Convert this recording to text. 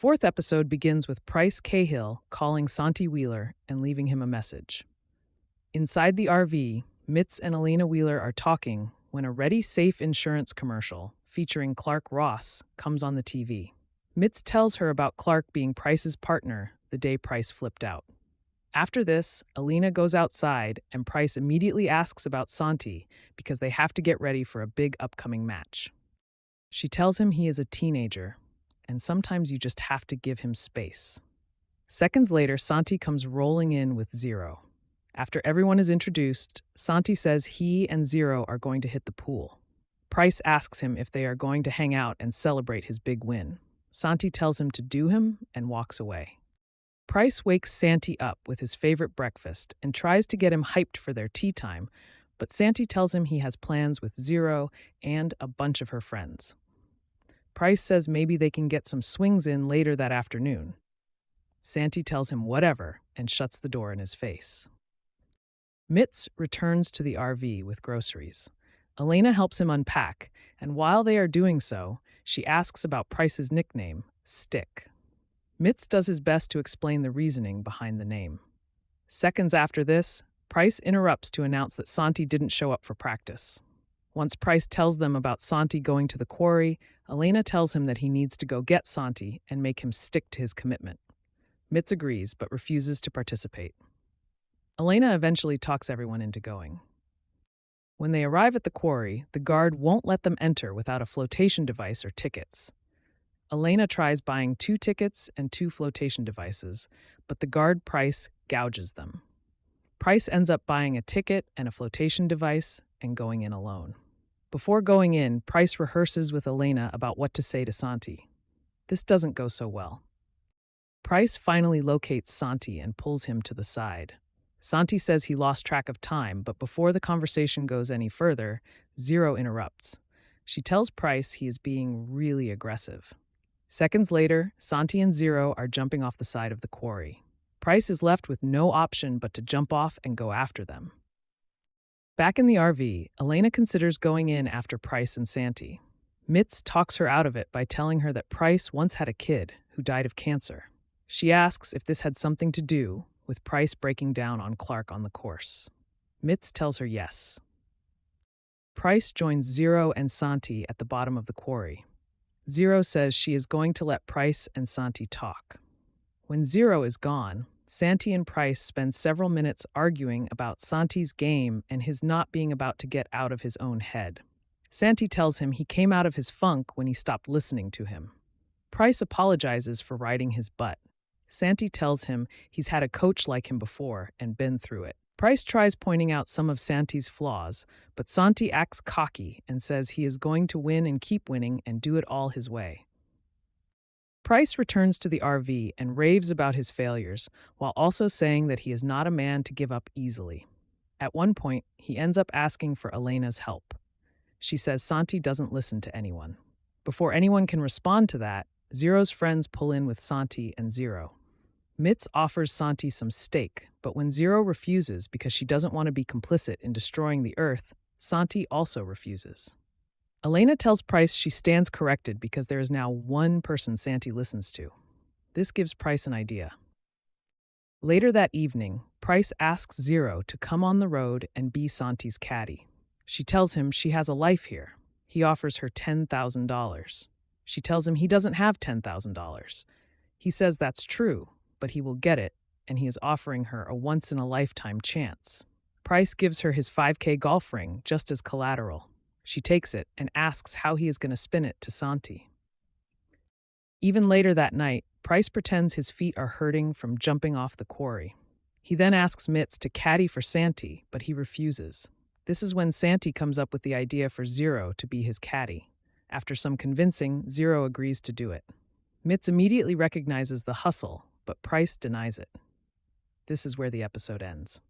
fourth episode begins with Pryce Cahill calling Santi Wheeler and leaving him a message. Inside the RV, Mitz and Elena Wheeler are talking when a Ready Safe insurance commercial featuring Clark Ross comes on the TV. Mitz tells her about Clark being Pryce's partner the day Pryce flipped out. After this, Elena goes outside and Pryce immediately asks about Santi because they have to get ready for a big upcoming match. She tells him he is a teenager, and sometimes you just have to give him space. Seconds later, Santi comes rolling in with Zero. After everyone is introduced, Santi says he and Zero are going to hit the pool. Pryce asks him if they are going to hang out and celebrate his big win. Santi tells him to do him and walks away. Pryce wakes Santi up with his favorite breakfast and tries to get him hyped for their tea time, but Santi tells him he has plans with Zero and a bunch of her friends. Pryce says maybe they can get some swings in later that afternoon. Santi tells him whatever and shuts the door in his face. Mitz returns to the RV with groceries. Elena helps him unpack, and while they are doing so, she asks about Pryce's nickname, Stick. Mitz does his best to explain the reasoning behind the name. Seconds after this, Pryce interrupts to announce that Santi didn't show up for practice. Once Pryce tells them about Santi going to the quarry, Elena tells him that he needs to go get Santi and make him stick to his commitment. Mitz agrees, but refuses to participate. Elena eventually talks everyone into going. When they arrive at the quarry, the guard won't let them enter without a flotation device or tickets. Elena tries buying 2 tickets and 2 flotation devices, but the guard Pryce gouges them. Pryce ends up buying a ticket and a flotation device and going in alone. Before going in, Pryce rehearses with Elena about what to say to Santi. This doesn't go so well. Pryce finally locates Santi and pulls him to the side. Santi says he lost track of time, but before the conversation goes any further, Zero interrupts. She tells Pryce he is being really aggressive. Seconds later, Santi and Zero are jumping off the side of the quarry. Pryce is left with no option but to jump off and go after them. Back in the RV, Elena considers going in after Pryce and Santi. Mitz talks her out of it by telling her that Pryce once had a kid who died of cancer. She asks if this had something to do with Pryce breaking down on Clark on the course. Mitz tells her yes. Pryce joins Zero and Santi at the bottom of the quarry. Zero says she is going to let Pryce and Santi talk. When Zero is gone, Santi and Pryce spend several minutes arguing about Santi's game and his not being about to get out of his own head. Santi tells him he came out of his funk when he stopped listening to him. Pryce apologizes for riding his butt. Santi tells him he's had a coach like him before and been through it. Pryce tries pointing out some of Santi's flaws, but Santi acts cocky and says he is going to win and keep winning and do it all his way. Pryce returns to the RV and raves about his failures, while also saying that he is not a man to give up easily. At one point, he ends up asking for Elena's help. She says Santi doesn't listen to anyone. Before anyone can respond to that, Zero's friends pull in with Santi and Zero. Mitz offers Santi some steak, but when Zero refuses because she doesn't want to be complicit in destroying the Earth, Santi also refuses. Elena tells Pryce she stands corrected because there is now one person Santi listens to. This gives Pryce an idea. Later that evening, Pryce asks Zero to come on the road and be Santi's caddy. She tells him she has a life here. He offers her $10,000. She tells him he doesn't have $10,000. He says that's true, but he will get it, and he is offering her a once-in-a-lifetime chance. Pryce gives her his 5K golf ring just as collateral. She takes it and asks how he is going to spin it to Santi. Even later that night, Pryce pretends his feet are hurting from jumping off the quarry. He then asks Mitz to caddy for Santi, but he refuses. This is when Santi comes up with the idea for Zero to be his caddy. After some convincing, Zero agrees to do it. Mitz immediately recognizes the hustle, but Pryce denies it. This is where the episode ends.